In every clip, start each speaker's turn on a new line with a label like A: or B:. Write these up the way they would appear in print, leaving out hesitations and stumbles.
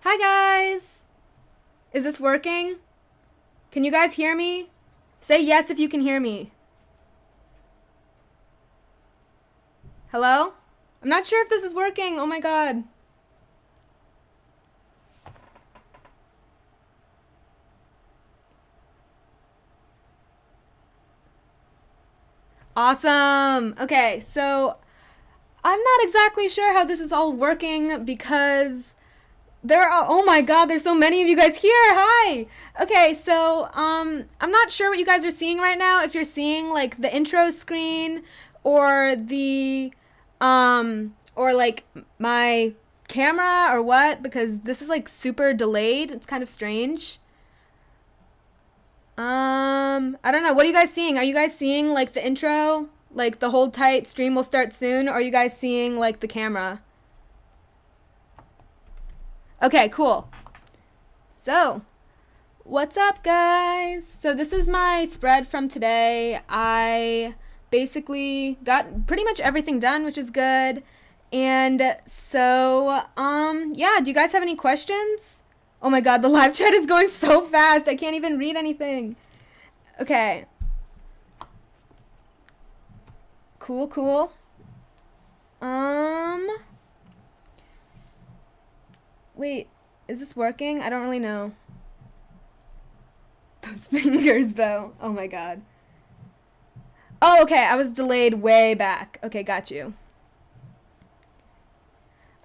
A: Hi guys! Is this working? Can you guys hear me? Say yes if you can hear me. Hello? I'm not sure if this is working. Oh my god. Awesome. Okay, so I'm not exactly sure how this is all working because there are, oh my god, there's so many of you guys here. Hi. Okay, so I'm not sure what you guys are seeing right now. If you're seeing like the intro screen or the or like my camera or what, because this is like super delayed. It's kind of strange. I don't know. What are you guys seeing? Are you guys seeing like the intro? Like the hold tight stream will start soon? Or are you guys seeing like the camera? Okay, cool. So, what's up, guys? So, this is my spread from today. I basically got pretty much everything done, which is good. And so, yeah, do you guys have any questions? Oh my god, the live chat is going so fast. I can't even read anything. Okay. Cool, cool. Wait, is this working? I don't really know. Those fingers, though. Oh my god. Oh, okay, I was delayed way back. Okay, got you.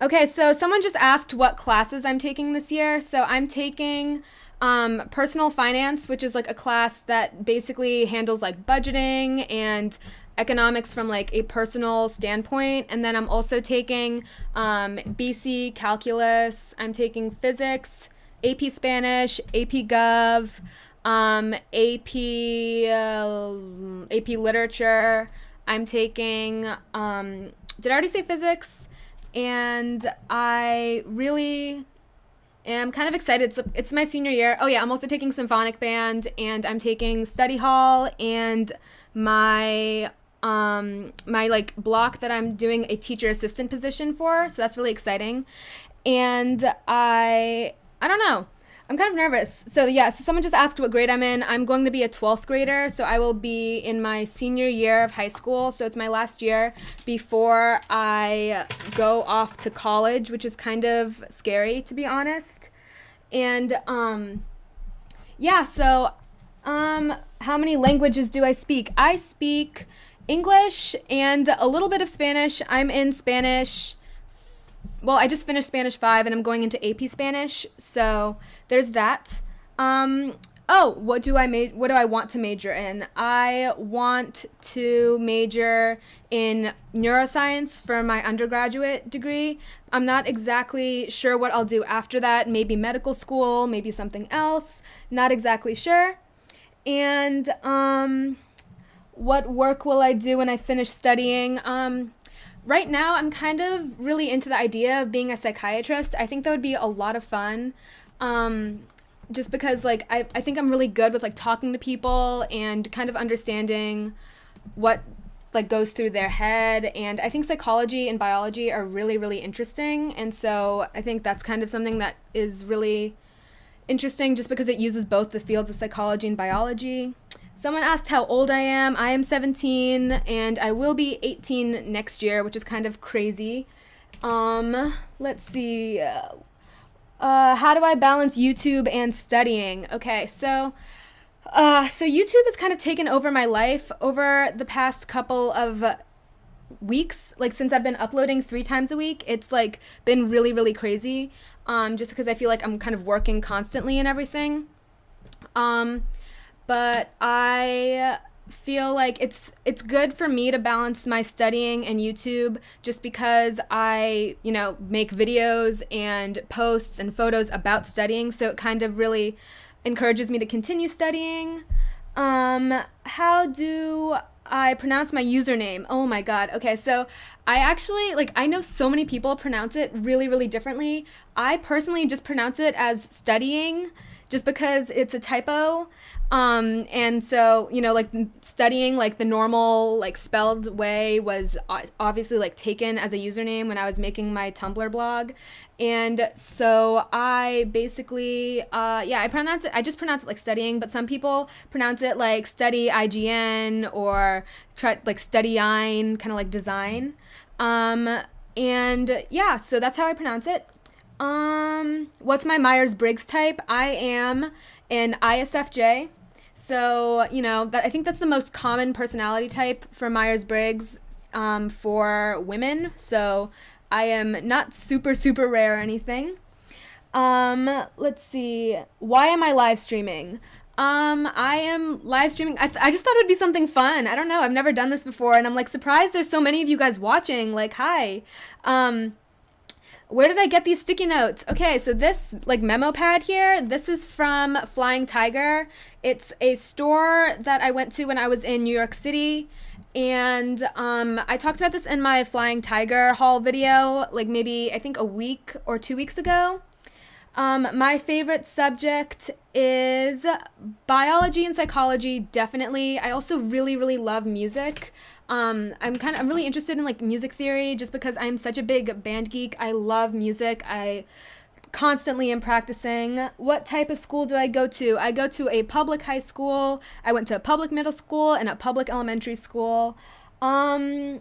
A: Okay, so someone just asked what classes I'm taking this year. So I'm taking personal finance, which is like a class that basically handles like budgeting and economics from like a personal standpoint. And then I'm also taking BC calculus. I'm taking physics, AP Spanish, AP Gov, AP literature. I'm taking did I already say physics? And I really am kind of excited. It's my senior year. Oh yeah, I'm also taking symphonic band, and I'm taking study hall, and my my like block that I'm doing a teacher assistant position for. So that's really exciting. And I don't know. I'm kind of nervous. So yeah, so someone just asked what grade I'm in. I'm going to be a 12th grader, so I will be in my senior year of high school. So it's my last year before I go off to college, which is kind of scary, to be honest. And yeah, so how many languages do I speak? I speak English and a little bit of Spanish. I'm in Spanish. Well, I just finished Spanish 5 and I'm going into AP Spanish, so there's that. What do I want to major in? I want to major in neuroscience for my undergraduate degree. I'm not exactly sure what I'll do after that. Maybe medical school, maybe something else. Not exactly sure. And what work will I do when I finish studying? Right now, I'm kind of really into the idea of being a psychiatrist. I think that would be a lot of fun. Just because, like, I think I'm really good with, like, talking to people and kind of understanding what, like, goes through their head. And I think psychology and biology are really, really interesting. And so I think that's kind of something that is really interesting just because it uses both the fields of psychology and biology. Someone asked how old I am. I am 17 and I will be 18 next year, which is kind of crazy. Let's see. How do I balance YouTube and studying? Okay, so YouTube has kind of taken over my life over the past couple of weeks. Like since I've been uploading 3 times a week, it's like been really, really crazy. Just because I feel like I'm kind of working constantly and everything. But I feel like it's good for me to balance my studying and YouTube just because I, make videos and posts and photos about studying, so it kind of really encourages me to continue studying. How do I pronounce my username? Oh my god. Okay, so I actually, I know so many people pronounce it really, really differently. I personally just pronounce it as studying. just because it's a typo. And so, like studying like the normal like spelled way was obviously like taken as a username when I was making my Tumblr blog. And so I basically, I just pronounce it like studying, but some people pronounce it like study IGN or try like studyine, kind of like design. And yeah, so that's how I pronounce it. What's my Myers-Briggs type? I am an ISFJ. So, I think that's the most common personality type for Myers-Briggs for women. So I am not super, super rare or anything. Let's see. Why am I live streaming? I am live streaming. I just thought it would be something fun. I don't know. I've never done this before, and I'm like surprised there's so many of you guys watching. Like, hi. Where did I get these sticky notes? Okay, so this like memo pad here, this is from Flying Tiger. It's a store that I went to when I was in New York City. And I talked about this in my Flying Tiger haul video, like maybe I think a week or 2 weeks ago. My favorite subject is biology and psychology, definitely. I also really, really love music. I'm really interested in like music theory just because I'm such a big band geek. I love music. I constantly am practicing. What type of school do I go to? I go to a public high school. I went to a public middle school and a public elementary school. How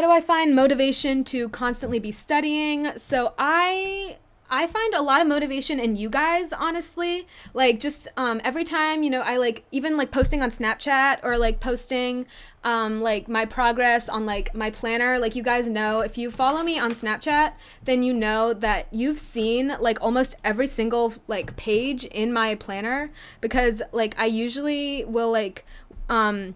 A: do I find motivation to constantly be studying? So I find a lot of motivation in you guys, honestly. Like just every time, I like even like posting on Snapchat or like posting like my progress on like my planner. Like you guys know, if you follow me on Snapchat, then you know that you've seen like almost every single like page in my planner, because like I usually will like when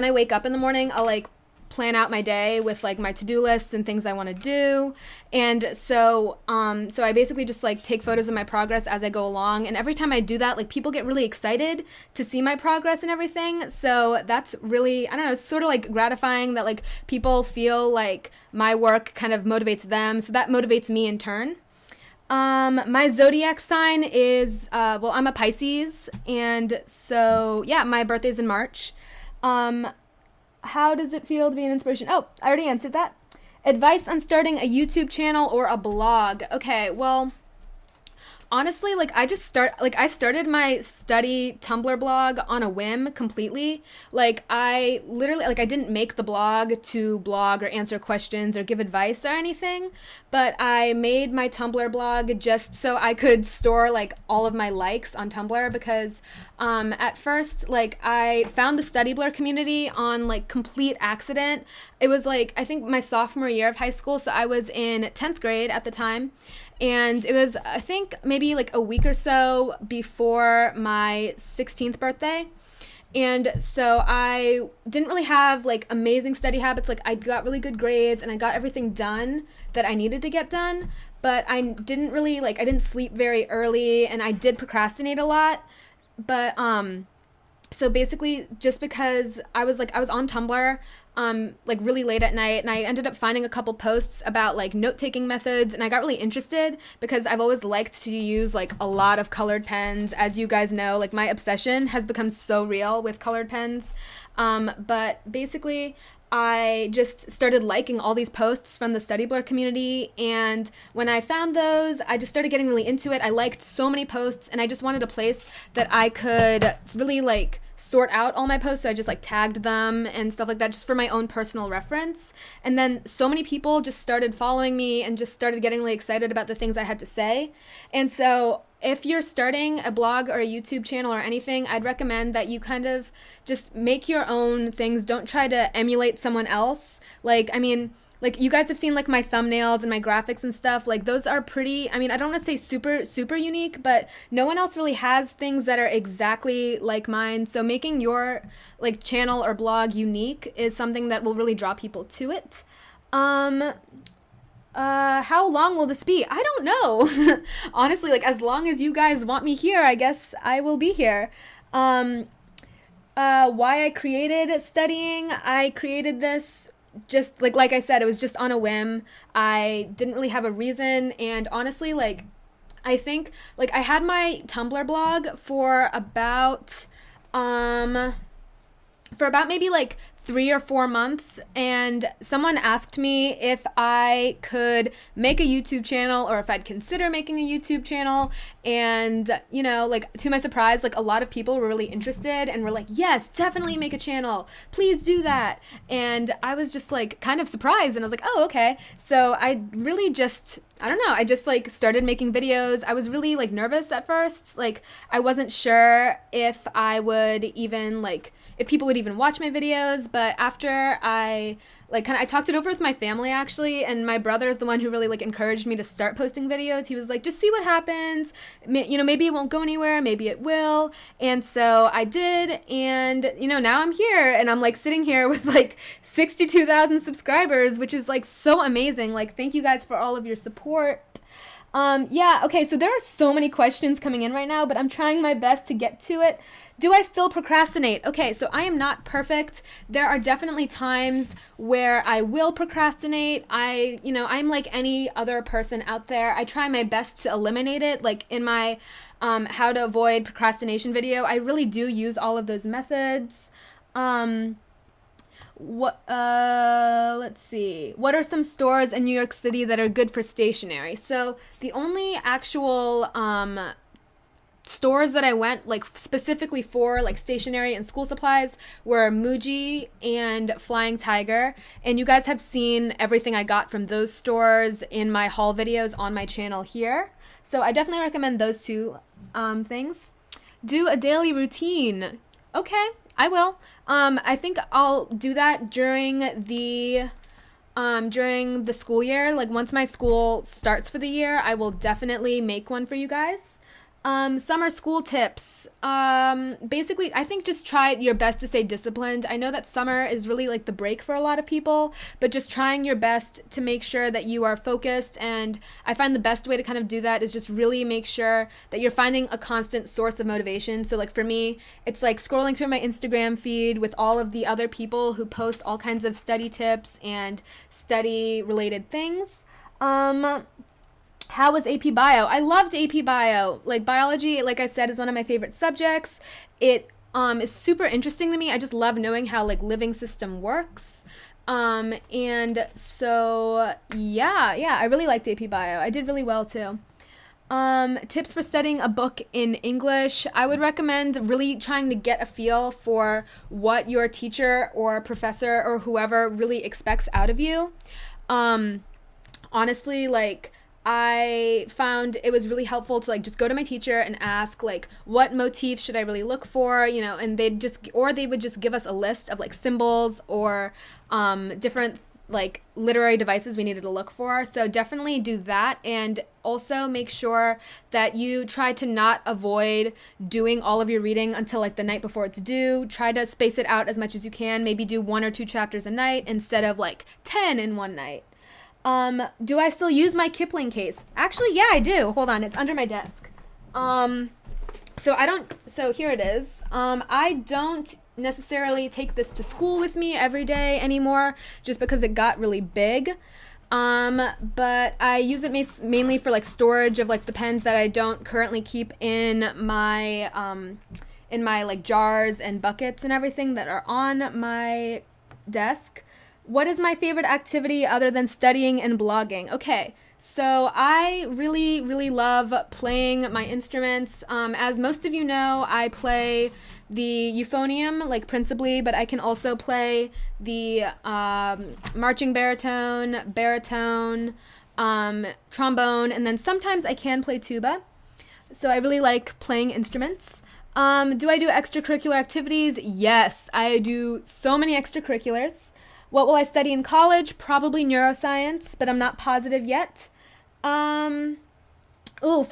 A: I wake up in the morning, I'll like plan out my day with like my to-do lists and things I want to do. And so I basically just like take photos of my progress as I go along, and every time I do that, like people get really excited to see my progress and everything. So that's really, I don't know, it's sort of like gratifying that like people feel like my work kind of motivates them, so that motivates me in turn. My zodiac sign is I'm a Pisces, and so yeah, my birthday's in March. How does it feel to be an inspiration? Oh, I already answered that. Advice on starting a YouTube channel or a blog. Okay, well, honestly, like I started my study Tumblr blog on a whim completely. Like I literally, like I didn't make the blog to blog or answer questions or give advice or anything, but I made my Tumblr blog just so I could store like all of my likes on Tumblr, because at first, like I found the Study Blur community on like complete accident. It was like, I think my sophomore year of high school. So I was in 10th grade at the time. And it was, I think, maybe like a week or so before my 16th birthday. And so I didn't really have like amazing study habits. Like I got really good grades and I got everything done that I needed to get done. But I didn't really like, I didn't sleep very early, and I did procrastinate a lot. But so basically, just because I was on Tumblr like really late at night, and I ended up finding a couple posts about like note-taking methods, and I got really interested because I've always liked to use like a lot of colored pens. As you guys know, like my obsession has become so real with colored pens. But basically, I just started liking all these posts from the Study Blur community, and when I found those, I just started getting really into it. I liked so many posts, and I just wanted a place that I could really like sort out all my posts. So I just like tagged them and stuff like that, just for my own personal reference. And then so many people just started following me and just started getting really excited about the things I had to say. And so if you're starting a blog or a YouTube channel or anything, I'd recommend that you kind of just make your own things. Don't try to emulate someone else. Like, I mean, like you guys have seen like my thumbnails and my graphics and stuff. Like those are pretty, I mean, I don't want to say super, super unique, but no one else really has things that are exactly like mine. So making your like channel or blog unique is something that will really draw people to it. How long will this be? I don't know. Honestly, like as long as you guys want me here, I guess I will be here. Why I created studying. I created this just like I said, it was just on a whim. I didn't really have a reason, and honestly, like I think like I had my Tumblr blog um for about maybe like 3 or 4 months, and someone asked me if I could make a YouTube channel or if I'd consider making a YouTube channel. And, you know, like to my surprise, like a lot of people were really interested and were like, yes, definitely make a channel. Please do that. And I was just like kind of surprised, and I was like, oh, okay. So I really just, I don't know, I just like started making videos. I was really like nervous at first. Like I wasn't sure if I would even like, if people would even watch my videos. But after I like kind of, I talked it over with my family actually, and my brother is the one who really like encouraged me to start posting videos. He was like, just see what happens. You know, maybe it won't go anywhere, maybe it will. And so I did, and you know, now I'm here, and I'm like sitting here with like 62,000 subscribers, which is like so amazing. Like, thank you guys for all of your support. Yeah, okay, so there are so many questions coming in right now, but I'm trying my best to get to it. Do I still procrastinate? Okay, so I am not perfect. There are definitely times where I will procrastinate. I'm like any other person out there. I try my best to eliminate it. Like in my how to avoid procrastination video, I really do use all of those methods. Let's see. What are some stores in New York City that are good for stationery? So the only actual stores that I went like specifically for like stationery and school supplies were Muji and Flying Tiger, and you guys have seen everything I got from those stores in my haul videos on my channel here. So I definitely recommend those two things. Do a daily routine. Okay, I will. I think I'll do that during the school year. Like once my school starts for the year, I will definitely make one for you guys. Summer school tips. Basically, I think just try your best to stay disciplined. I know that summer is really like the break for a lot of people, but just trying your best to make sure that you are focused. And I find the best way to kind of do that is just really make sure that you're finding a constant source of motivation. So like for me, it's like scrolling through my Instagram feed with all of the other people who post all kinds of study tips and study related things. How was AP Bio? I loved AP Bio. Like biology, like I said, is one of my favorite subjects. It is super interesting to me. I just love knowing how like living system works. And so yeah, I really liked AP Bio. I did really well too. Tips for studying a book in English. I would recommend really trying to get a feel for what your teacher or professor or whoever really expects out of you. Honestly, like I found it was really helpful to like just go to my teacher and ask like what motifs should I really look for, you know, and they would just give us a list of like symbols or different like literary devices we needed to look for. So definitely do that, and also make sure that you try to not avoid doing all of your reading until like the night before it's due. Try to space it out as much as you can. Maybe do 1 or 2 chapters a night instead of like 10 in one night. Do I still use my Kipling case? Actually, yeah, I do. Hold on, it's under my desk. So here it is. I don't necessarily take this to school with me every day anymore just because it got really big. But I use it mainly for like storage of like the pens that I don't currently keep in my like jars and buckets and everything that are on my desk. What is my favorite activity other than studying and blogging? Okay, so I really, really love playing my instruments. As most of you know, I play the euphonium, like principally, but I can also play the marching baritone, trombone, and then sometimes I can play tuba. So I really like playing instruments. Do I do extracurricular activities? Yes, I do so many extracurriculars. What will I study in college? Probably neuroscience, but I'm not positive yet. For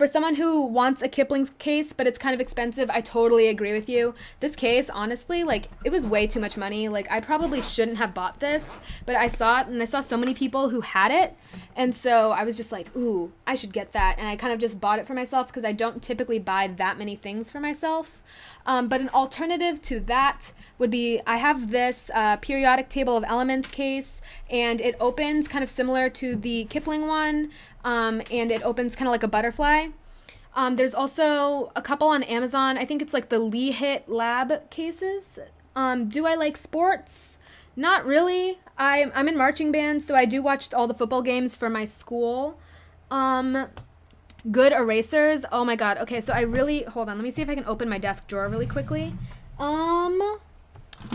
A: someone who wants a Kipling case, but it's kind of expensive, I totally agree with you. This case, honestly, like, it was way too much money. Like, I probably shouldn't have bought this, but I saw it, and I saw so many people who had it, and so I was just like, ooh, I should get that, and I kind of just bought it for myself because I don't typically buy that many things for myself. But an alternative to that would be, I have this periodic table of elements case, and it opens kind of similar to the Kipling one, and it opens kind of like a butterfly. There's also a couple on Amazon. I think it's like the Lee Hit Lab cases. Do I like sports? Not really. I'm in marching band, so I do watch all the football games for my school. Um, Good erasers. Oh my god. Okay, so I really hold on. Let me see if I can open my desk drawer really quickly. Um,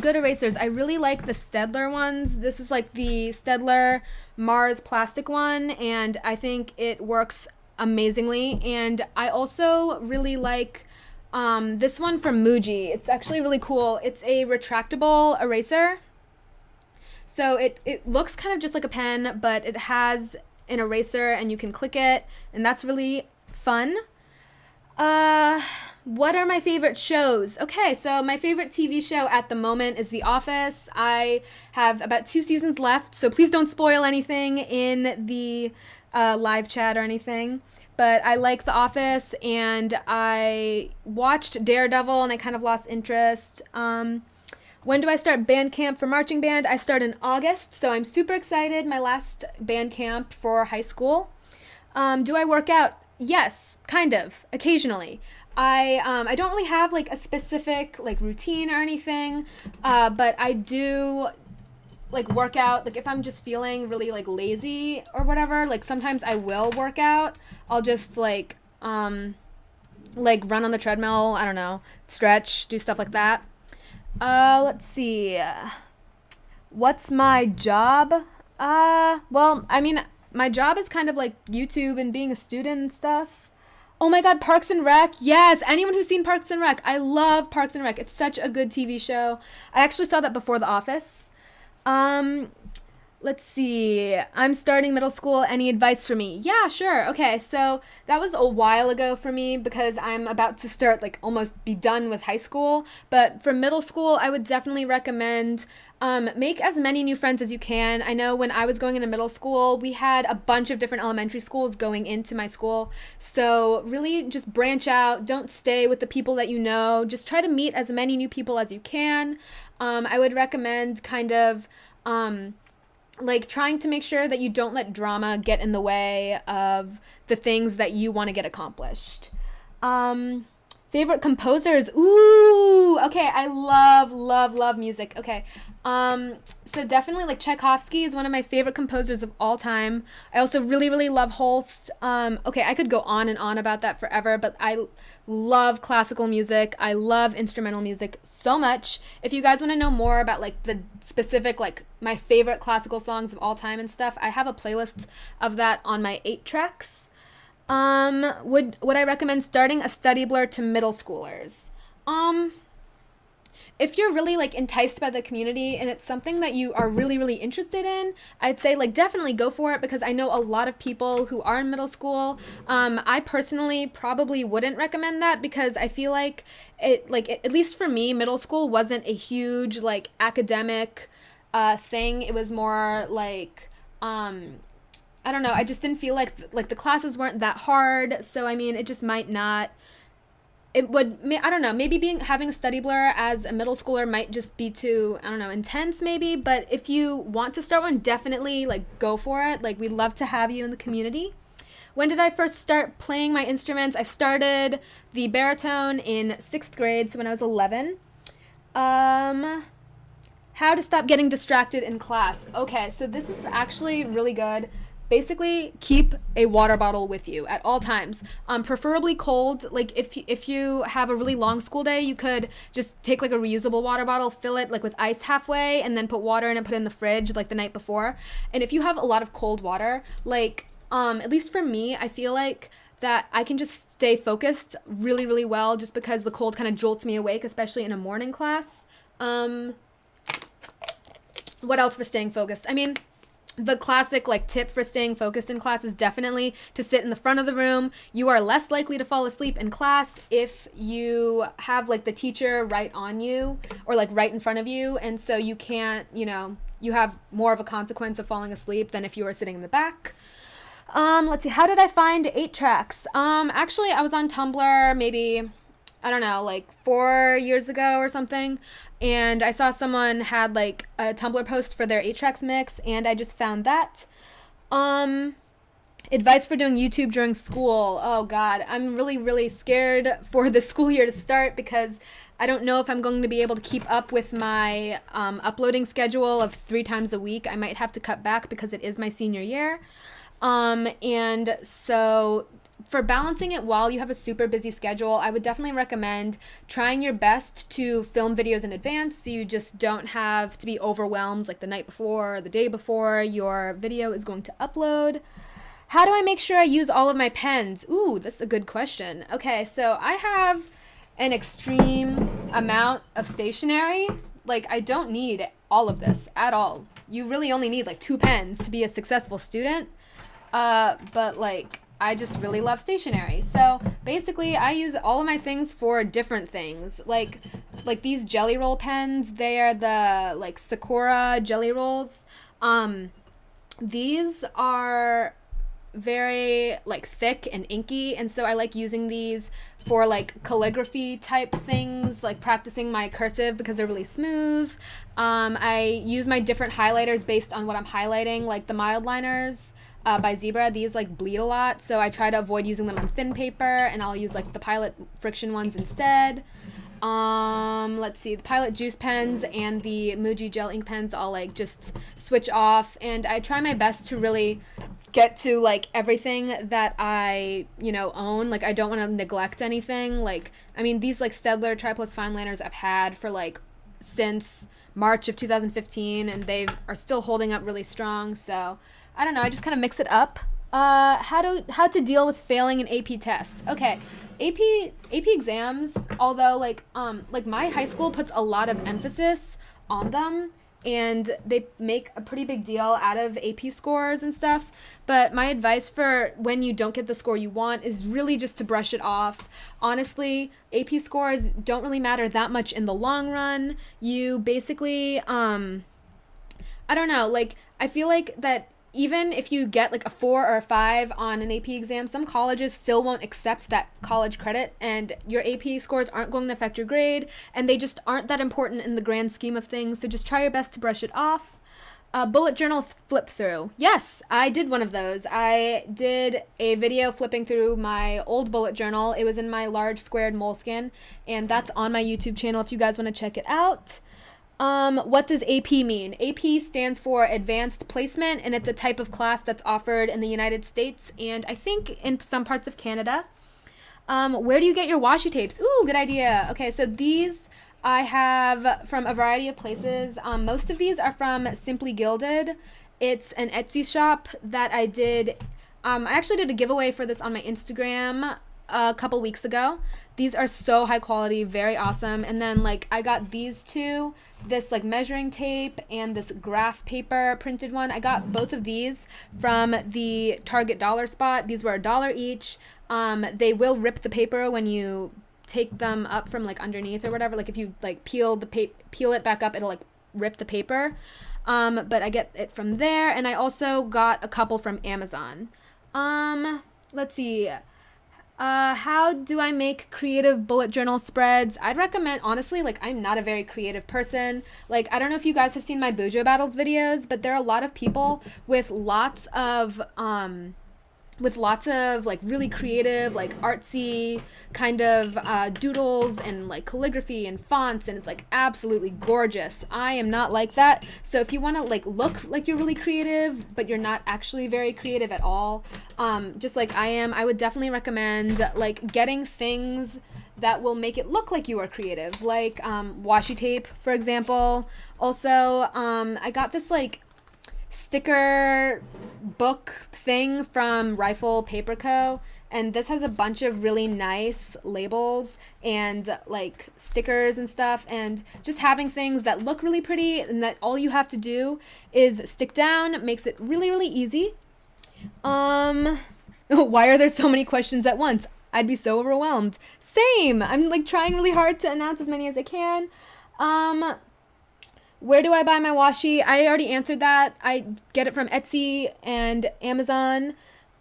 A: Good erasers. I really like the Stedler ones. This is like the Stedler Mars plastic one, and I think it works amazingly. And I also really like this one from Muji. It's actually really cool. It's a retractable eraser. So it looks kind of just like a pen, but it has an eraser and you can click it, and that's really fun. Uh, what are my favorite shows? Okay, so my favorite TV show at the moment is The Office. I have about 2 seasons left, so please don't spoil anything in the live chat or anything. But I like The Office, and I watched Daredevil, and I kind of lost interest. When do I start band camp for marching band? I start in August, so I'm super excited. My last band camp for high school. Do I work out? Yes, kind of, occasionally. I don't really have like a specific like routine or anything, but I do like work out. Like if I'm just feeling really like lazy or whatever, like sometimes I will work out. I'll just like run on the treadmill. I don't know, stretch, do stuff like that. Let's see. What's my job? Well, I mean, my job is kind of like YouTube and being a student and stuff. Oh my god, Parks and Rec. Yes, anyone who's seen Parks and Rec. I love Parks and Rec. It's such a good TV show. I actually saw that before The Office. Um, let's see. I'm starting middle school. Any advice for me? Yeah, sure. Okay, so that was a while ago for me because I'm about to start, like, almost be done with high school. But for middle school, I would definitely recommend make as many new friends as you can. I know when I was going into middle school, we had a bunch of different elementary schools going into my school. So really just branch out. Don't stay with the people that you know. Just try to meet as many new people as you can. I would recommend kind of like trying to make sure that you don't let drama get in the way of the things that you want to get accomplished. Favorite composers? Ooh, okay. I love music. Okay. So definitely like Tchaikovsky is one of my favorite composers of all time. I also really love Holst. Okay, I could go on and on about that forever, but I love classical music. I love instrumental music so much. If you guys want to know more about like the specific, like my favorite classical songs of all time and stuff, I have a playlist of that on my 8 tracks. Would I recommend starting a study blur to middle schoolers? If you're really like enticed by the community and it's something that you are really interested in, I'd say like definitely go for it because I know a lot of people who are in middle school. I personally probably wouldn't recommend that because I feel like at least for me, middle school wasn't a huge like academic thing. It was more like I don't know. I just didn't feel like the classes weren't that hard. So I mean, it just might not. It would. I don't know. Maybe having a study blur as a middle schooler might just be too. I don't know, intense maybe. But if you want to start one, definitely like go for it. Like we'd love to have you in the community. When did I first start playing my instruments? I started the baritone in 6th grade, so when I was 11. How to stop getting distracted in class. Okay, so this is actually really good. Basically, keep a water bottle with you at all times, preferably cold. Like if you have a really long school day, you could just take like a reusable water bottle, fill it like with ice halfway, and then put water in it, put it in the fridge like the night before. And if you have a lot of cold water, like at least for me, I feel like that I can just stay focused really well just because the cold kind of jolts me awake, especially in a morning class. What else for staying focused? I mean, the classic like tip for staying focused in class is definitely to sit in the front of the room. You are less likely to fall asleep in class if you have like the teacher right on you or like right in front of you, and so you can't, you have more of a consequence of falling asleep than if you were sitting in the back. Let's see, how did I find 8 tracks? Actually I was on Tumblr maybe, I don't know, like 4 years ago or something. And I saw someone had like a Tumblr post for their 8 tracks mix, and I just found that. Advice for doing YouTube during school. Oh God, I'm really, really scared for the school year to start because I don't know if I'm going to be able to keep up with my uploading schedule of 3 times a week. I might have to cut back because it is my senior year. And so for balancing it while you have a super busy schedule, I would definitely recommend trying your best to film videos in advance so you just don't have to be overwhelmed like the night before or the day before your video is going to upload. How do I make sure I use all of my pens? Ooh, that's a good question. Okay, so I have an extreme amount of stationery. Like, I don't need all of this at all. You really only need like 2 pens to be a successful student. But like, I just really love stationery. So basically, I use all of my things for different things. Like these jelly roll pens, they are the like Sakura jelly rolls. These are very like thick and inky, and so I like using these for like calligraphy type things, like practicing my cursive because they're really smooth. I use my different highlighters based on what I'm highlighting, like the mild liners by Zebra. These like bleed a lot, so I try to avoid using them on thin paper, and I'll use like the Pilot friction ones instead. Let's see, the Pilot juice pens and the Muji gel ink pens I'll like just switch off, and I try my best to really get to like everything that I, own. Like, I don't want to neglect anything. Like, I mean, these like Staedtler Tri-Plus fine liners I've had for like since March of 2015, and they are still holding up really strong. So I don't know, I just kind of mix it up. How to deal with failing an AP test. Okay, AP exams, although like my high school puts a lot of emphasis on them, and they make a pretty big deal out of AP scores and stuff. But my advice for when you don't get the score you want is really just to brush it off. Honestly, AP scores don't really matter that much in the long run. You basically, I don't know, like, I feel like that even if you get like a 4 or a 5 on an AP exam, some colleges still won't accept that college credit, and your AP scores aren't going to affect your grade, and they just aren't that important in the grand scheme of things. So just try your best to brush it off. Bullet journal flip through. Yes, I did one of those. I did a video flipping through my old bullet journal. It was in my large squared moleskin, and that's on my YouTube channel if you guys want to check it out. What does AP mean? AP stands for Advanced Placement, and it's a type of class that's offered in the United States and I think in some parts of Canada. Where do you get your washi tapes? Ooh, good idea. Okay, so these I have from a variety of places. Most of these are from Simply Gilded. It's an Etsy shop that I did. I actually did a giveaway for this on my Instagram a couple weeks ago. These are so high quality, very awesome. And then like I got these two, this like measuring tape and this graph paper printed one. I got both of these from the Target dollar spot. These were $1 each. They will rip the paper when you take them up from like underneath or whatever. Like if you like peel it back up, it'll like rip the paper. But I get it from there, and I also got a couple from Amazon. Let's see. How do I make creative bullet journal spreads? I'd recommend, honestly, like, I'm not a very creative person. Like, I don't know if you guys have seen my Bujo Battles videos, but there are a lot of people with lots of like really creative, like artsy kind of doodles and like calligraphy and fonts, and it's like absolutely gorgeous. I am not like that. So if you want to like look like you're really creative but you're not actually very creative at all, just like I am, I would definitely recommend like getting things that will make it look like you are creative, like washi tape, for example. Also, I got this like sticker book thing from Rifle Paper Co., and this has a bunch of really nice labels and like stickers and stuff, and just having things that look really pretty and that all you have to do is stick down makes it really, really easy. Why are there so many questions at once? I'd be so overwhelmed. Same. I'm like trying really hard to announce as many as I can. Where do I buy my washi? I already answered that. I get it from Etsy and Amazon.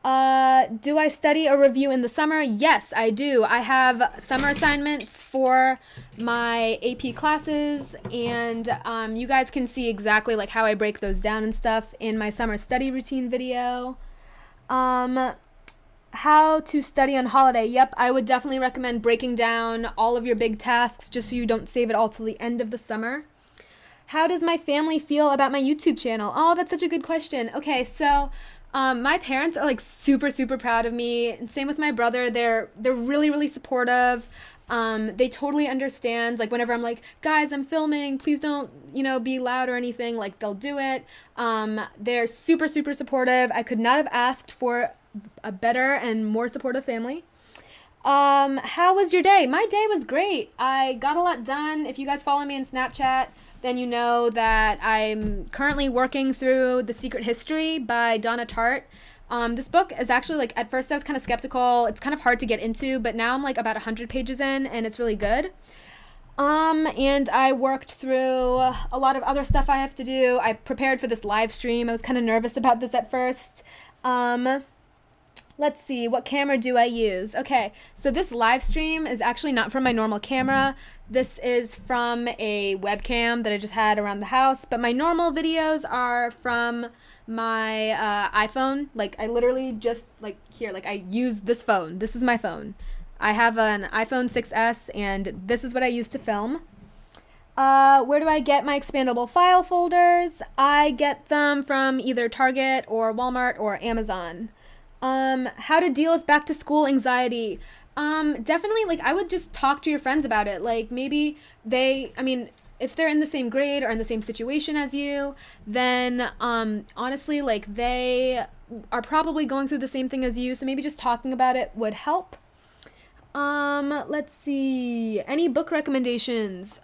A: Do I study or review in the summer? Yes, I do. I have summer assignments for my AP classes, and you guys can see exactly like how I break those down and stuff in my summer study routine video. Um, how to study on holiday. Yep, I would definitely recommend breaking down all of your big tasks just so you don't save it all till the end of the summer. How does my family feel about my YouTube channel? Oh, that's such a good question. Okay, so my parents are like super super proud of me, and same with my brother. They're really really supportive. They totally understand. Like whenever I'm like, guys, I'm filming. Please don't be loud or anything. Like they'll do it. They're super super supportive. I could not have asked for a better and more supportive family. How was your day? My day was great. I got a lot done. If you guys follow me on Snapchat, then you know that I'm currently working through The Secret History by Donna Tartt. This book is actually like, at first I was kind of skeptical. It's kind of hard to get into, but now I'm like about 100 pages in and it's really good. And I worked through a lot of other stuff I have to do. I prepared for this live stream. I was kind of nervous about this at first. Let's see, what camera do I use? Okay, so this live stream is actually not from my normal camera. This is from a webcam that I just had around the house, but my normal videos are from my iPhone. Like I literally just like here, like I use this phone. This is my phone. I have an iPhone 6S and this is what I use to film. Where do I get my expandable file folders? I get them from either Target or Walmart or Amazon. How to deal with back to school anxiety. Definitely, like, I would just talk to your friends about it. Like, maybe if they're in the same grade or in the same situation as you, then, honestly, like, they are probably going through the same thing as you. So maybe just talking about it would help. Let's see. Any book recommendations?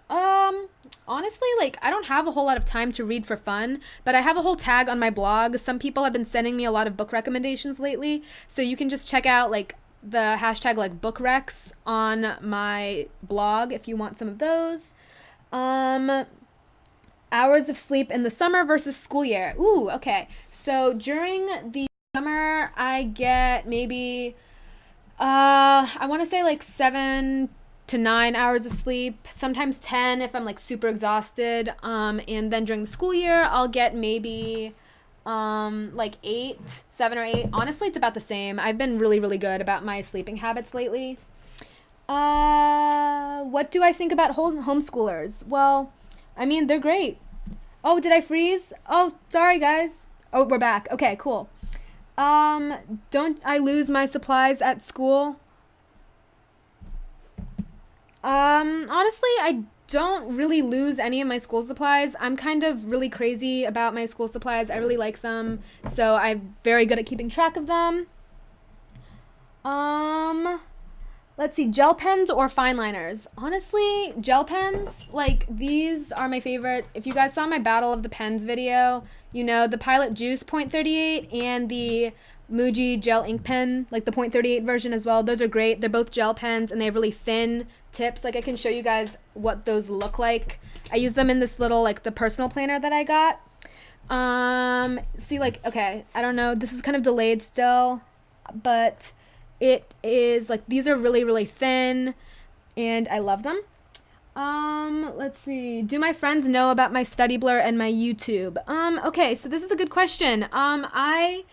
A: Honestly, like, I don't have a whole lot of time to read for fun, but I have a whole tag on my blog. Some people have been sending me a lot of book recommendations lately, so you can just check out, like, the hashtag, like, book recs on my blog if you want some of those. Hours of sleep in the summer versus school year. Ooh, okay. So during the summer, I get maybe I want to say like 7 to 9 hours of sleep, sometimes 10 if I'm like super exhausted. And then during the school year, I'll get maybe like 7 or 8. Honestly, it's about the same. I've been really, really good about my sleeping habits lately. What do I think about homeschoolers? Well, I mean, they're great. Oh, did I freeze? Oh, sorry, guys. Oh, we're back. Okay, cool. Don't I lose my supplies at school? Honestly, I don't really lose any of my school supplies. I'm kind of really crazy about my school supplies. I really like them, so I'm very good at keeping track of them. Let's see, gel pens or fine liners? Honestly, gel pens, like, these are my favorite. If you guys saw my Battle of the Pens video, you know, the Pilot Juice .38 and the Muji gel ink pen, like the .38 version as well. Those are great. They're both gel pens and they have really thin tips. Like, I can show you guys what those look like. I use them in this little, like, the personal planner that I got. See, like, okay, I don't know. This is kind of delayed still, but it is, like, these are really, really thin, and I love them. Let's see. Do my friends know about my Study Blur and my YouTube? Okay, so this is a good question. I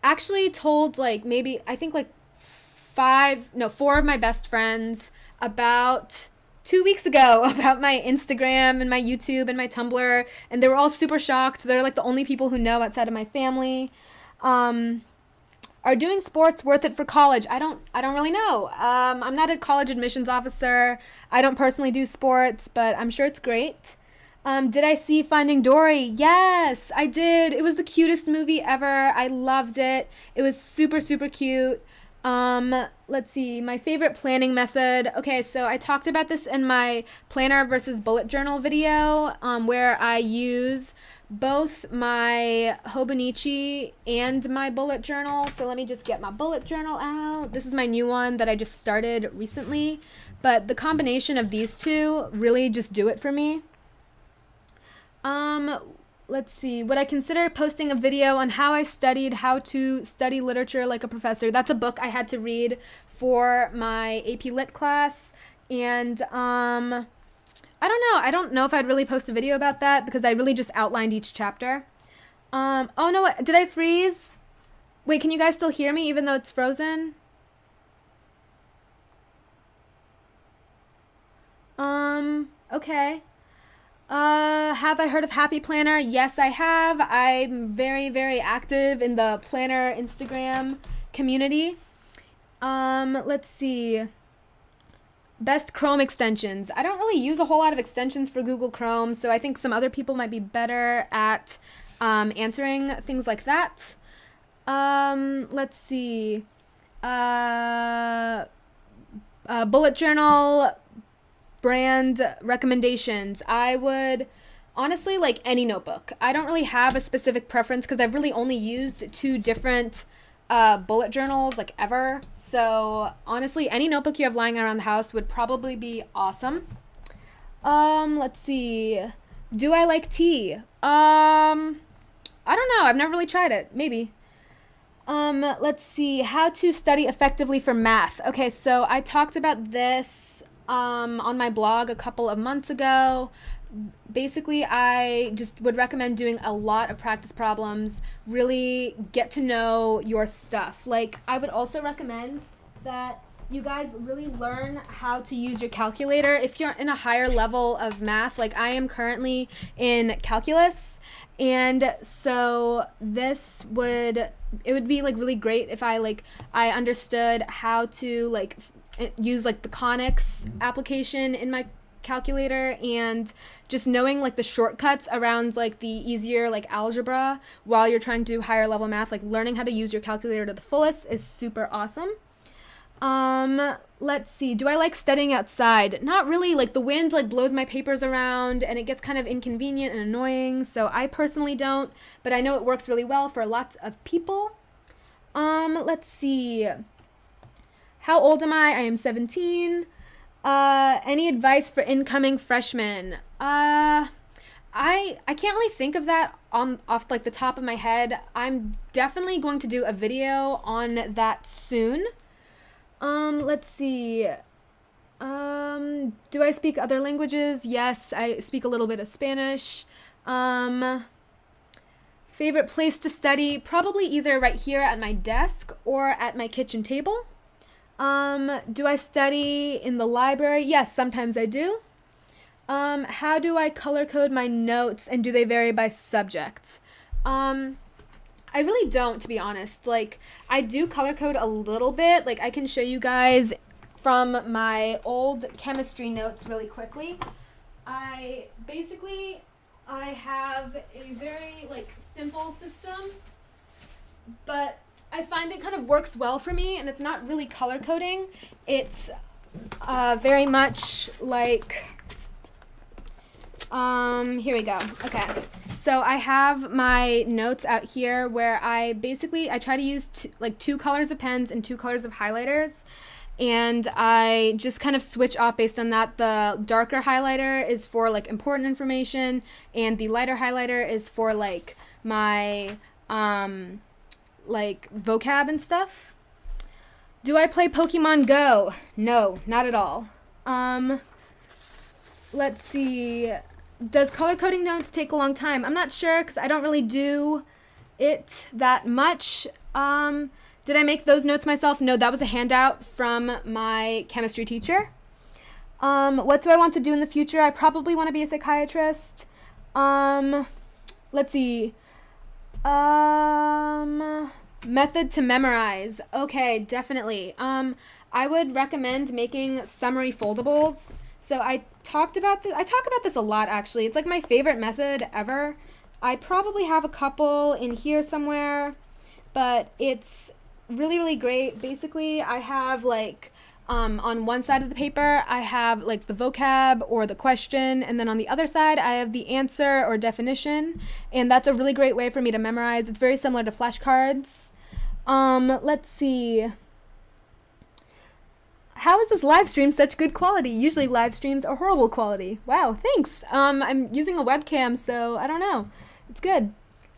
A: actually told, like, maybe, I think, like, 4 of my best friends about 2 weeks ago about my Instagram and my YouTube and my Tumblr, and they were all super shocked. They're, like, the only people who know outside of my family. Are doing sports worth it for college? I don't really know. I'm not a college admissions officer. I don't personally do sports, but I'm sure it's great. Did I see Finding Dory? Yes, I did. It was the cutest movie ever. I loved it. It was super, super cute. Let's see, my favorite planning method. Okay, so I talked about this in my planner versus bullet journal video, where I use both my Hobonichi and my bullet journal. So let me just get my bullet journal out. This is my new one that I just started recently, but the combination of these two really just do it for me. Let's see, would I consider posting a video on how to study literature like a professor? That's a book I had to read for my AP Lit class, and I don't know. I don't know if I'd really post a video about that because I really just outlined each chapter. Oh no, did I freeze? Wait, can you guys still hear me even though it's frozen? Okay. Have I heard of Happy Planner? Yes, I have. I'm very, very active in the planner Instagram community. Let's see. Best Chrome extensions. I don't really use a whole lot of extensions for Google Chrome, so I think some other people might be better at answering things like that. Let's see. Bullet journal brand recommendations. I would honestly like any notebook. I don't really have a specific preference because I've really only used two different bullet journals like ever. So honestly, any notebook you have lying around the house would probably be awesome. Let's see. Do I like tea? I don't know. I've never really tried it. Maybe. Let's see. How to study effectively for math. Okay, so I talked about this on my blog a couple of months ago. Basically, I just would recommend doing a lot of practice problems, really get to know your stuff. Like, I would also recommend that you guys really learn how to use your calculator if you're in a higher level of math. Like, I am currently in calculus, and so it would be like really great if I understood how to use like the conics application in my calculator, and just knowing like the shortcuts around like the easier like algebra while you're trying to do higher level math. Like, learning how to use your calculator to the fullest is super awesome. Let's see. Do I like studying outside? Not really. Like, the wind like blows my papers around and it gets kind of inconvenient and annoying, so I personally don't, but I know it works really well for lots of people. Let's see. How old am I? I am 17. Any advice for incoming freshmen? I can't really think of that off like the top of my head. I'm definitely going to do a video on that soon. Let's see. Do I speak other languages? Yes, I speak a little bit of Spanish. Favorite place to study? Probably either right here at my desk or at my kitchen table. Do I study in the library? Yes, sometimes I do. How do I color code my notes, and do they vary by subject? I really don't, to be honest. Like, I do color code a little bit. Like, I can show you guys from my old chemistry notes really quickly. I have a very like simple system, but I find it kind of works well for me, and it's not really color coding. It's very much like, here we go. Okay. So I have my notes out here where I try to use two colors of pens and two colors of highlighters, and I just kind of switch off based on that. The darker highlighter is for like important information, and the lighter highlighter is for like my like vocab and stuff. Do I play Pokemon Go? No, not at all. Let's see. Does color coding notes take a long time? I'm not sure because I don't really do it that much. Did I make those notes myself? No, that was a handout from my chemistry teacher. What do I want to do in the future? I probably want to be a psychiatrist. Let's see. Method to memorize. Okay, definitely. I would recommend making summary foldables. So I talk about this a lot, actually. It's like my favorite method ever. I probably have a couple in here somewhere, but it's really, really great. Basically, I have like, on one side of the paper, I have like the vocab or the question, and then on the other side, I have the answer or definition, and that's a really great way for me to memorize. It's very similar to flashcards. Let's see. How is this live stream such good quality? Usually live streams are horrible quality. Wow, thanks. I'm using a webcam, so I don't know. It's good.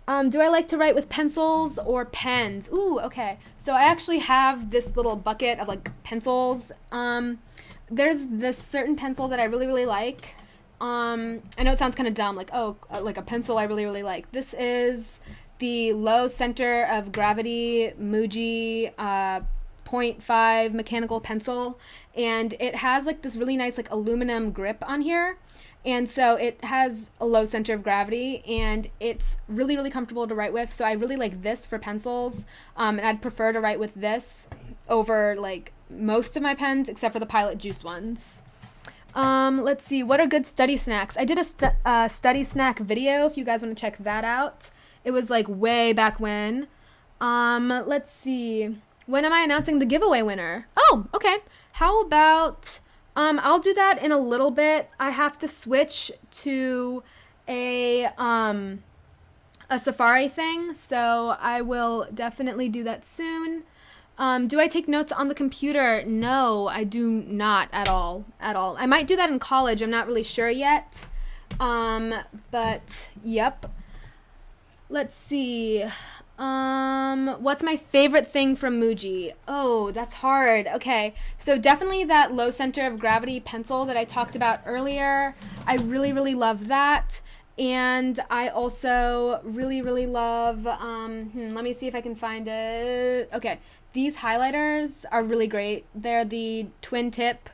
A: Do I like to write with pencils or pens? Ooh, okay. So I actually have this little bucket of like pencils. There's this certain pencil that I really, really like. I know it sounds kind of dumb, like, oh, like a pencil I really, really like. This is the low center of gravity Muji .5 mechanical pencil, and it has like this really nice like aluminum grip on here, and so it has a low center of gravity, and it's really really comfortable to write with. So I really like this for pencils, and I'd prefer to write with this over like most of my pens except for the Pilot Juice ones. Let's see, what are good study snacks? I did a study snack video if you guys want to check that out. It was like way back when. Let's see, when am I announcing the giveaway winner? Oh, okay. How about, I'll do that in a little bit. I have to switch to a Safari thing, so I will definitely do that soon. Do I take notes on the computer? No, I do not at all. I might do that in college. I'm not really sure yet. But yep. Let's see. What's my favorite thing from Muji? Oh, that's hard. Okay, so definitely that low center of gravity pencil that I talked about earlier. I really, really love that. And I also really, really love, let me see if I can find it. Okay, these highlighters are really great. They're the twin tip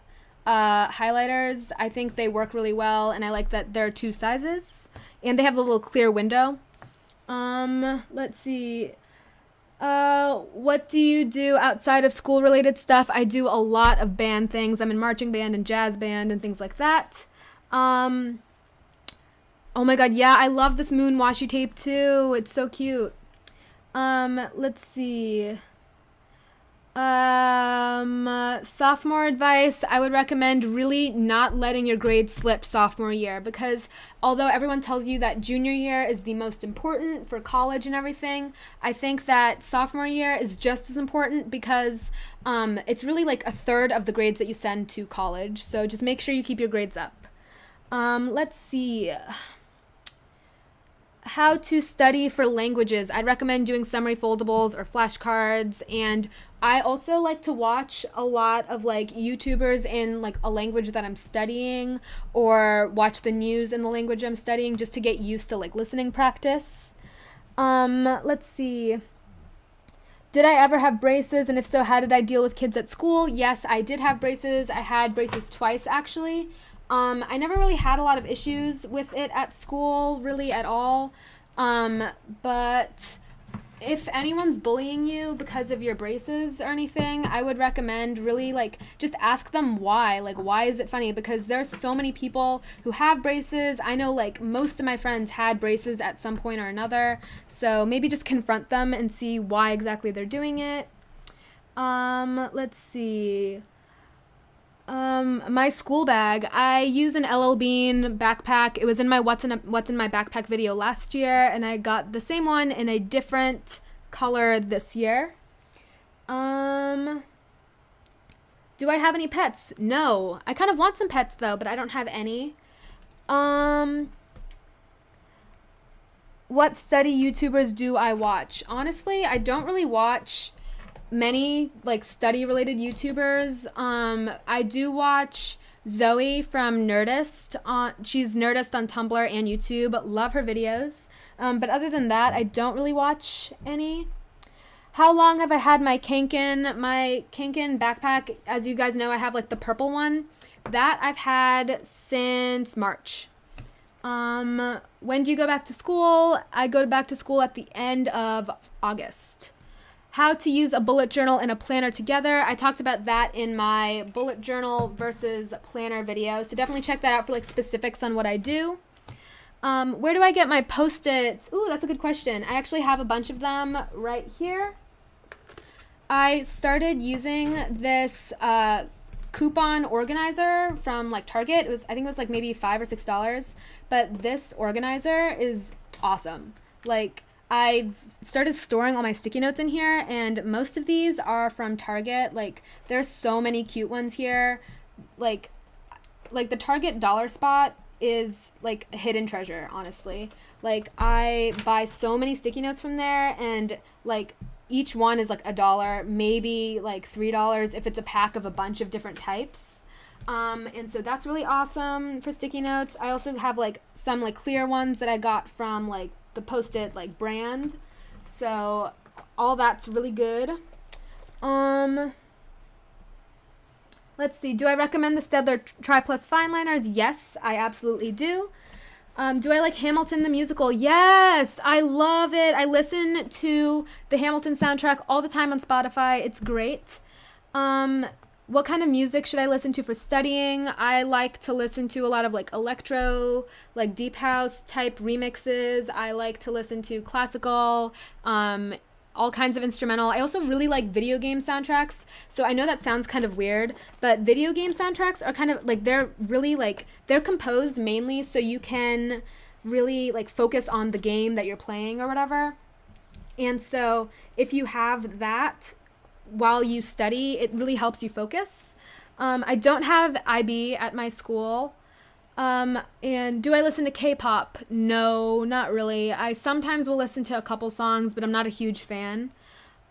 A: highlighters. I think they work really well, and I like that there are two sizes. And they have a little clear window. Let's see. What do you do outside of school related stuff? I do a lot of band things. I'm in marching band and jazz band and things like that. Oh my god, yeah, I love this moon washi tape too. It's so cute. Let's see. Sophomore advice, I would recommend really not letting your grades slip sophomore year, because although everyone tells you that junior year is the most important for college and everything, I think that sophomore year is just as important, because it's really like a third of the grades that you send to college. So just make sure you keep your grades up. Let's see. How to study for languages. I'd recommend doing summary foldables or flashcards, and I also like to watch a lot of like YouTubers in like a language that I'm studying, or watch the news in the language I'm studying, just to get used to like listening practice. Let's see. Did I ever have braces, and if so, how did I deal with kids at school? Yes, I did have braces. I had braces twice actually. I never really had a lot of issues with it at school, really at all. But if anyone's bullying you because of your braces or anything, I would recommend really like just ask them why. Like, why is it funny? Because there's so many people who have braces. I know like most of my friends had braces at some point or another. So maybe just confront them and see why exactly they're doing it. Let's see. My school bag, I use an LL Bean backpack. It was in my what's in my backpack video last year, and I got the same one in a different color this year. Do I have any pets? No. I kind of want some pets though, but I don't have any. What study YouTubers do I watch? Honestly, I don't really watch many like study related YouTubers. I do watch Zoe from Nerdist. She's Nerdist on Tumblr and YouTube. Love her videos. But other than that, I don't really watch any. How long have I had my Kanken? My Kanken backpack, as you guys know, I have like the purple one. That I've had since March. When do you go back to school? I go back to school at the end of August. How to use a bullet journal and a planner together. I talked about that in my bullet journal versus planner video, so definitely check that out for like specifics on what I do. Where do I get my Post-its? Ooh, that's a good question. I actually have a bunch of them right here. I started using this coupon organizer from like Target. I think it was like maybe $5 or $6, but this organizer is awesome. Like, I've started storing all my sticky notes in here, and most of these are from Target. Like, there's so many cute ones here. Like the Target dollar spot is like a hidden treasure, honestly. Like, I buy so many sticky notes from there, and like each one is like $1, maybe like $3 if it's a pack of a bunch of different types. And so that's really awesome for sticky notes. I also have like some like clear ones that I got from like the Post-it like brand. So all that's really good. Let's see. Do I recommend the Staedtler Tri Plus Fineliners? Yes, I absolutely do. Do I like Hamilton the musical? Yes, I love it. I listen to the Hamilton soundtrack all the time on Spotify. It's great. What kind of music should I listen to for studying? I like to listen to a lot of like electro, like deep house type remixes. I like to listen to classical, all kinds of instrumental. I also really like video game soundtracks. So I know that sounds kind of weird, but video game soundtracks are kind of like, they're really like, they're composed mainly so you can really like focus on the game that you're playing or whatever. And so if you have that while you study, it really helps you focus. I don't have IB at my school. And do I listen to K-pop? No, not really. I sometimes will listen to a couple songs, but I'm not a huge fan.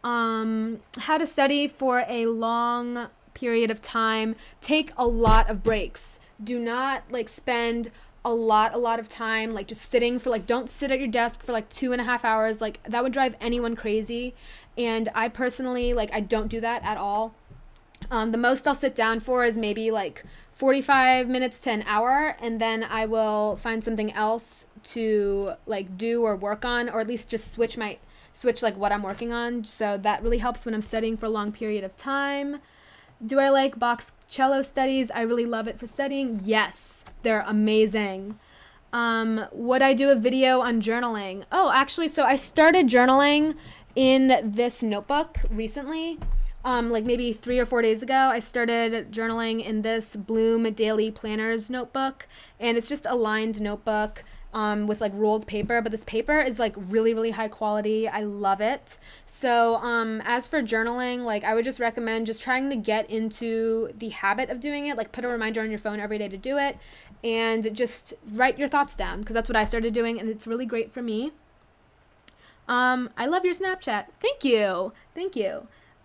A: How to study for a long period of time. Take a lot of breaks. Do not like spend a lot of time like just sitting for like, don't sit at your desk for like 2.5 hours. Like that would drive anyone crazy. And I personally, like, I don't do that at all. The most I'll sit down for is maybe like 45 minutes to an hour, and then I will find something else to like do or work on, or at least just switch like what I'm working on. So that really helps when I'm studying for a long period of time. Do I like Bach's cello studies? I really love it for studying. Yes, they're amazing. Would I do a video on journaling? Oh, actually, so I started journaling in this notebook recently. Like maybe 3 or 4 days ago, I started journaling in this Bloom Daily Planners notebook, and it's just a lined notebook with like ruled paper, but this paper is like really high quality. I love it. So as for journaling, like I would just recommend just trying to get into the habit of doing it, like put a reminder on your phone every day to do it, and just write your thoughts down, because that's what I started doing, and it's really great for me. I love your Snapchat. Thank you.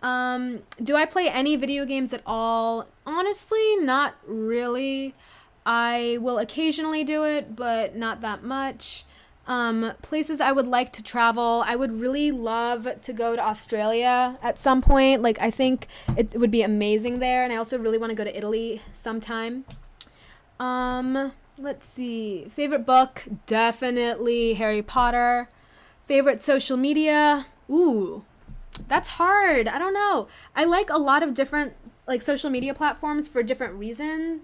A: Do I play any video games at all? Honestly, not really. I will occasionally do it, but not that much. Places I would like to travel. I would really love to go to Australia at some point. Like, I think it would be amazing there. And I also really want to go to Italy sometime. Let's see. Favorite book? Definitely Harry Potter. Favorite social media? Ooh, that's hard. I don't know. I like a lot of different like social media platforms for different reasons.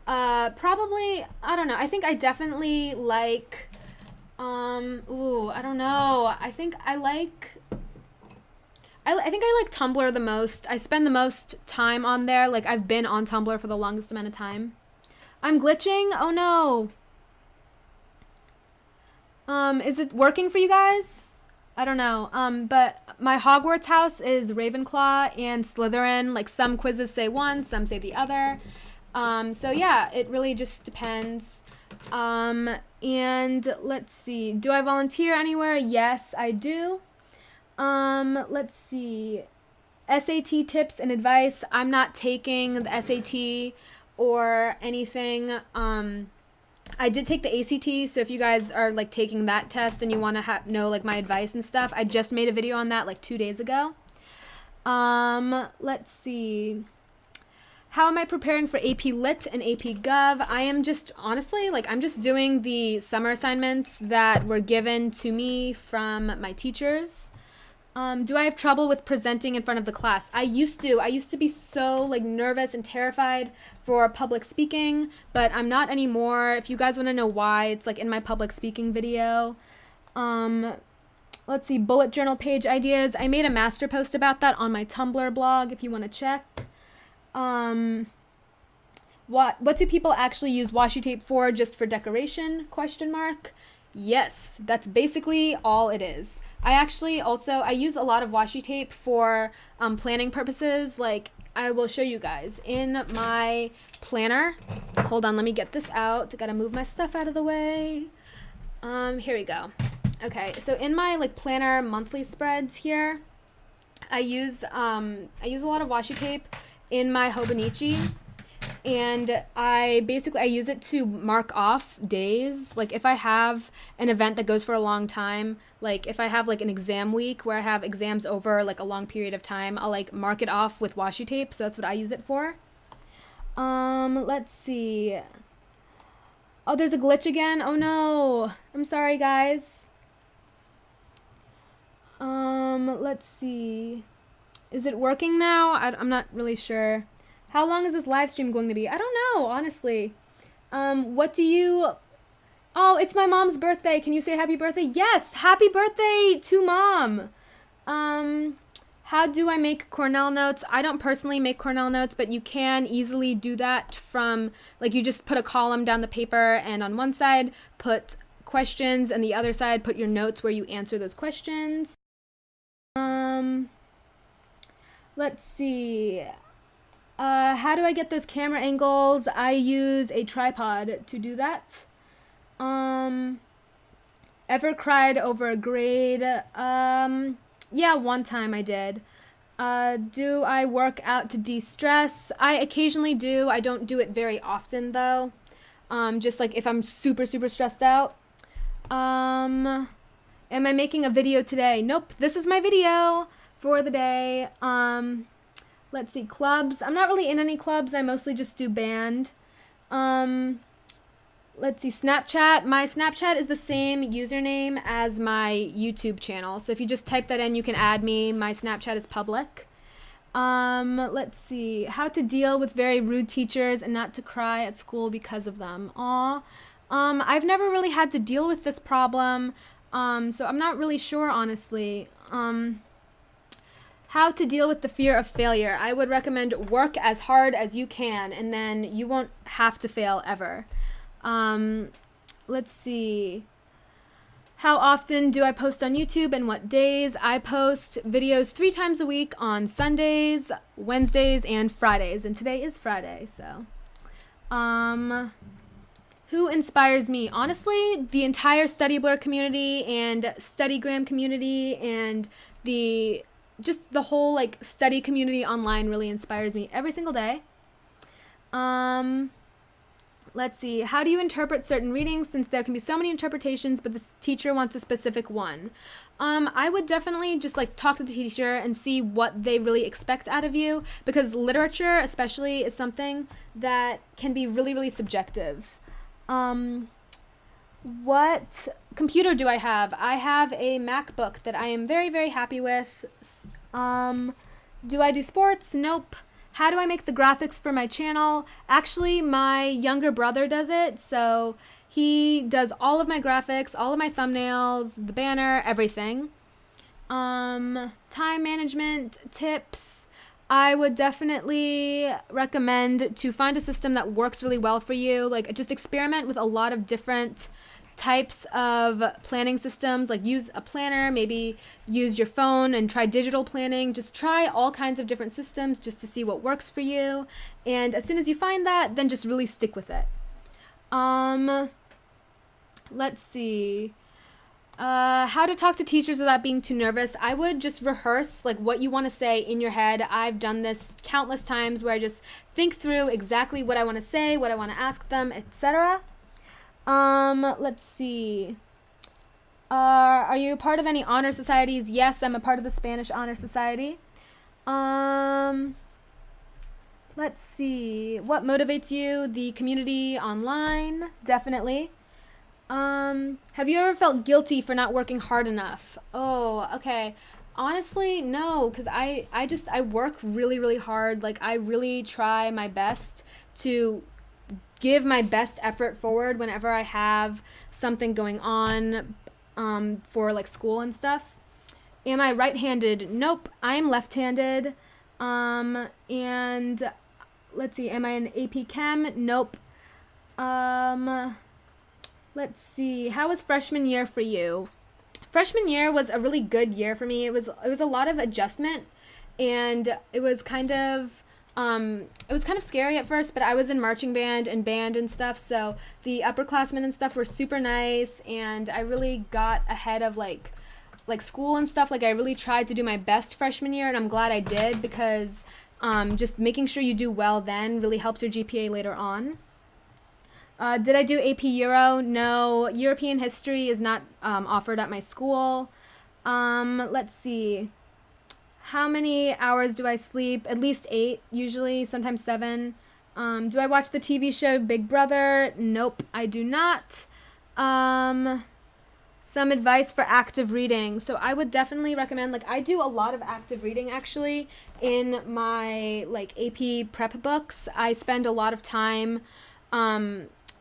A: Probably, I don't know. I think I definitely like, I don't know. I think I like Tumblr the most. I spend the most time on there. Like I've been on Tumblr for the longest amount of time. I'm glitching. Oh no. Is it working for you guys? I don't know. But my Hogwarts house is Ravenclaw and Slytherin. Like some quizzes say one, some say the other. So yeah, it really just depends. And let's see. Do I volunteer anywhere? Yes, I do. Let's see. SAT tips and advice. I'm not taking the SAT or anything. I did take the ACT, so if you guys are like taking that test and you want to know like my advice and stuff, I just made a video on that like 2 days ago. Let's see. How am I preparing for AP Lit and AP Gov? I am just, honestly, like I'm just doing the summer assignments that were given to me from my teachers. Do I have trouble with presenting in front of the class? I used to be so like nervous and terrified for public speaking, but I'm not anymore. If you guys want to know why, it's like in my public speaking video. Let's see, bullet journal page ideas. I made a master post about that on my Tumblr blog if you want to check. What do people actually use washi tape for? Just for decoration? ? Yes, that's basically all it is. I use a lot of washi tape for planning purposes. Like I will show you guys in my planner. Hold on, let me get this out. Gotta move my stuff out of the way. Here we go. Okay, so in my like planner monthly spreads here, I use a lot of washi tape in my Hobonichi. and I use it to mark off days. Like if I have an event that goes for a long time, like if I have like an exam week where I have exams over like a long period of time, I'll like mark it off with washi tape. So that's what I use it for. Let's see. Oh, there's a glitch again. Oh no. I'm sorry, guys. Let's see. Is it working now? I'm not really sure. How long is this live stream going to be? I don't know, honestly. What do you... Oh, it's my mom's birthday. Can you say happy birthday? Yes, happy birthday to mom. How do I make Cornell notes? I don't personally make Cornell notes, but you can easily do that from, like, you just put a column down the paper, and on one side put questions, and the other side put your notes where you answer those questions. Let's see. How do I get those camera angles? I use a tripod to do that. Ever cried over a grade? Yeah, one time I did. Do I work out to de-stress? I occasionally do. I don't do it very often though. Just like if I'm super, super stressed out. Am I making a video today? Nope, this is my video for the day. Let's see, clubs. I'm not really in any clubs. I mostly just do band. Let's see, Snapchat. My Snapchat is the same username as my YouTube channel. So if you just type that in, you can add me. My Snapchat is public. Let's see, how to deal with very rude teachers and not to cry at school because of them. Aw. I've never really had to deal with this problem. So I'm not really sure, honestly. How to deal with the fear of failure. I would recommend work as hard as you can, and then you won't have to fail ever. Let's see. How often do I post on YouTube and what days? I post videos 3 times a week on Sundays, Wednesdays, and Fridays. And today is Friday, so. Who inspires me? Honestly, the entire Study Blur community and StudyGram community and just the whole like study community online really inspires me every single day. Let's see. How do you interpret certain readings, since there can be so many interpretations, but the teacher wants a specific one? I would definitely just like talk to the teacher and see what they really expect out of you, because literature especially is something that can be really, really subjective. What computer do I have? I have a MacBook that I am very, very happy with. Do I do sports? Nope. How do I make the graphics for my channel? Actually, my younger brother does it, so he does all of my graphics, all of my thumbnails, the banner, everything. Time management tips. I would definitely recommend to find a system that works really well for you. Like, just experiment with a lot of different types of planning systems. Like, use a planner, maybe use your phone and try digital planning. Just try all kinds of different systems just to see what works for you. And as soon as you find that, then just really stick with it. Let's see. How to talk to teachers without being too nervous. I would just rehearse like what you want to say in your head. I've done this countless times where I just think through exactly what I want to say, what I want to ask them, etc. Let's see. Are you a part of any honor societies? Yes, I'm a part of the Spanish Honor Society. Let's see. What motivates you? The community online, definitely. Have you ever felt guilty for not working hard enough? Oh, okay. Honestly, no, because I work really, really hard. Like, I really try my best to give my best effort forward whenever I have something going on, for like school and stuff. Am I right-handed? Nope, I am left-handed. And let's see, am I an AP Chem? Nope. Let's see, how was freshman year for you? Freshman year was a really good year for me. It was a lot of adjustment, and it was kind of scary at first, but I was in marching band and stuff, so the upperclassmen and stuff were super nice, and I really got ahead of like school and stuff. Like, I really tried to do my best freshman year, and I'm glad I did, because Just making sure you do well then really helps your GPA later on. Did I do AP Euro? No. European history is not offered at my school. Let's see. How many hours do I sleep? At least 8, usually, sometimes 7. Do I watch the TV show Big Brother? Nope, I do not. Some advice for active reading. So I would definitely recommend, like, I do a lot of active reading actually in my like AP prep books. I spend a lot of time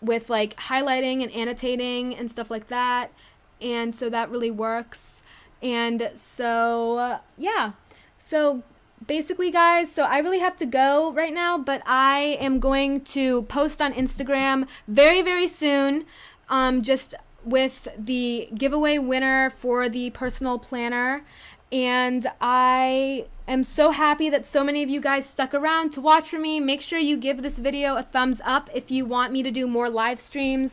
A: with like highlighting and annotating and stuff like that. And so that really works. And so, yeah. So basically, guys, so I really have to go right now, but I am going to post on Instagram very, very soon, just with the giveaway winner for the personal planner. And I am so happy that so many of you guys stuck around to watch for me. Make sure you give this video a thumbs up if you want me to do more live streams.